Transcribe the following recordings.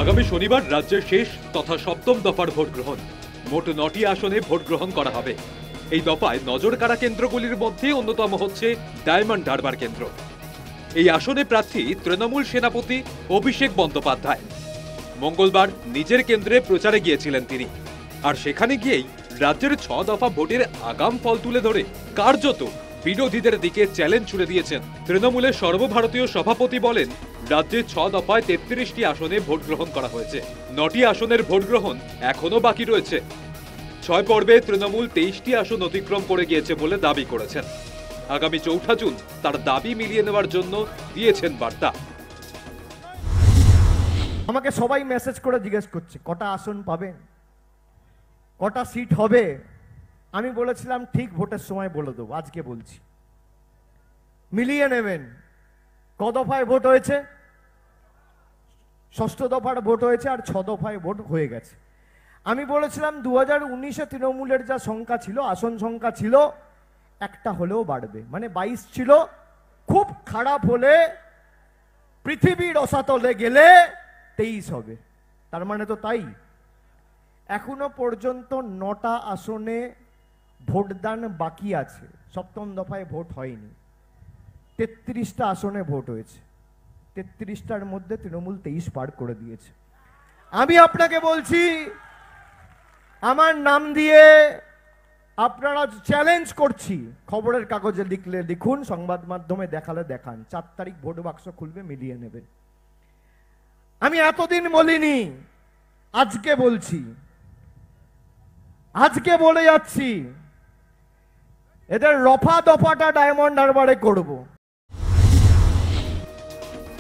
আগামী শনিবার রাজ্যের শেষ তথা সপ্তম দফার ভোট গ্রহণ। মোট 9টি আসনে ভোট গ্রহণ করা হবে। এই দফায় নজর কাড়া কেন্দ্রগুলির মধ্যে অন্যতম হচ্ছে ডায়মন্ড হারবার কেন্দ্র। এই আসনে প্রার্থী তৃণমূল সেনাপতি অভিষেক বন্দ্যোপাধ্যায়। মঙ্গলবার নিজের কেন্দ্রে প্রচারে গিয়েছিলেন তিনি, আর সেখানে গিয়েই রাজ্যের 6 দফা ভোটের আগাম ফল তুলে ধরে কার্যত বিরোধীদের দিকে চ্যালেঞ্জ ছুড়ে দিয়েছেন। তৃণমূলের সর্বভারতীয় সভাপতি বলেন, রাজ্যে 6 দফায় 33টি আসনে ভোট গ্রহণ করা হয়েছে। 9টি আসনের ভোট গ্রহণ এখনো বাকি রয়েছে। 6 পর্বে তৃণমূল 23টি আসন অতিক্রম করে গিয়েছে বলে দাবি করেছেন। আগামী 4 জুন তার দাবি মিলিয়ে নেওয়ার জন্য দিয়েছেন বার্তা। আমাকে সবাই মেসেজ করে জিজ্ঞেস করছে কটা আসন পাবেন, কটা সিট হবে। আমি বলেছিলাম ঠিক ভোটের সময় বলে দেবো, আজকে বলছি মিলিয়ে নেবেন। ক দফায় ভোট হয়েছে? 6ষ্ঠ দফার ভোট হয়েছে, আর 6 দফায় ভোট হয়ে গেছে। আমি বলেছিলাম 2019-এ তৃণমূলের যা সংখ্যা ছিল, আসন সংখ্যা ছিল, একটা হলেও বাড়বে, মানে 22 ছিল। খুব খারাপ হলে পৃথিবীর রসাতলে গেলে 23 হবে, তার মানে তো তাই। এখনো পর্যন্ত 9টা আসনে ভোটদান বাকি আছে। সপ্তম দফায় ভোট হয়নি। 33টা আসনে ভোট হয়েছে। 33টার মধ্যে তৃণমূল 23 পার করে দিয়েছে। আমি আপনাকে বলছি, আমার নাম দিয়ে আপনারা চ্যালেঞ্জ করছি, খবরের কাগজে লিখলে লিখুন, সংবাদ মাধ্যমে দেখালে দেখান, 4 তারিখ ভোট বাক্স খুলবে, মিলিয়ে নেবেন। আমি এতদিন বলিনি, আজকে বলছি, আজকে বলে যাচ্ছি, এদের রফা দফাটা ডায়মন্ড হারবারে করব।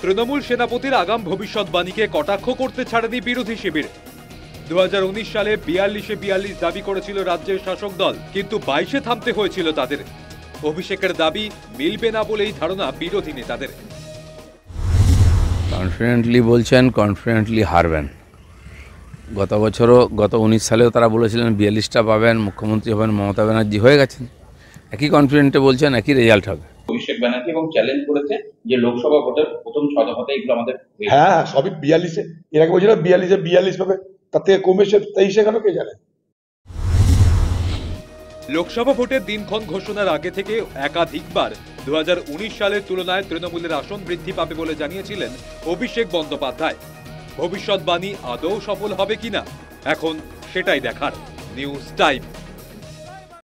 তৃণমূল সেনাপতির আগাম ভবিষ্যৎবাণীকে কটাক্ষ করতে ছাড়েনি বিরোধী শিবির। 2019 সালে 42-এ 42 দাবি করেছিল রাজ্যের শাসক দল, কিন্তু 22-এ থামতে হয়েছিল তাদের। অভিষেকের দাবি মিলবে না বলেই ধারণা বিরোধী নেতাদের। কনফিডেন্টলি বলছেন, কনফিডেন্টলি হারবেন। গত বছরও, গত 19 সালেও তারা বলেছিলেন 42টা পাবেন, মুখ্যমন্ত্রী হবেন মমতা ব্যানার্জি, হয়ে গেছেন। একই কনফিডেন্টে বলছেন, একই রেজাল্ট হবে। অভিষেক ব্যানার্জি এবং চ্যালেঞ্জ করেছে যে লোকসভা ভোটের প্রথম 6 দফাতে এগুলো আমাদের। হ্যাঁ, সবই 42-এ। এর আগে বলছিল 42-এ 42 পাবে, তার থেকে কমেছে 23-এ কেন কে জানে। লোকসভা ভোটের দিনক্ষণ ঘোষণার আগে থেকে একাধিকবার 2019 সালের তুলনায় তৃণমূলের আসন বৃদ্ধি পাবে বলে জানিয়েছিলেন অভিষেক বন্দ্যোপাধ্যায়। ভবিষ্যৎবাণী আদৌ সফল হবে কিনা এখন সেটাই দেখার। News time.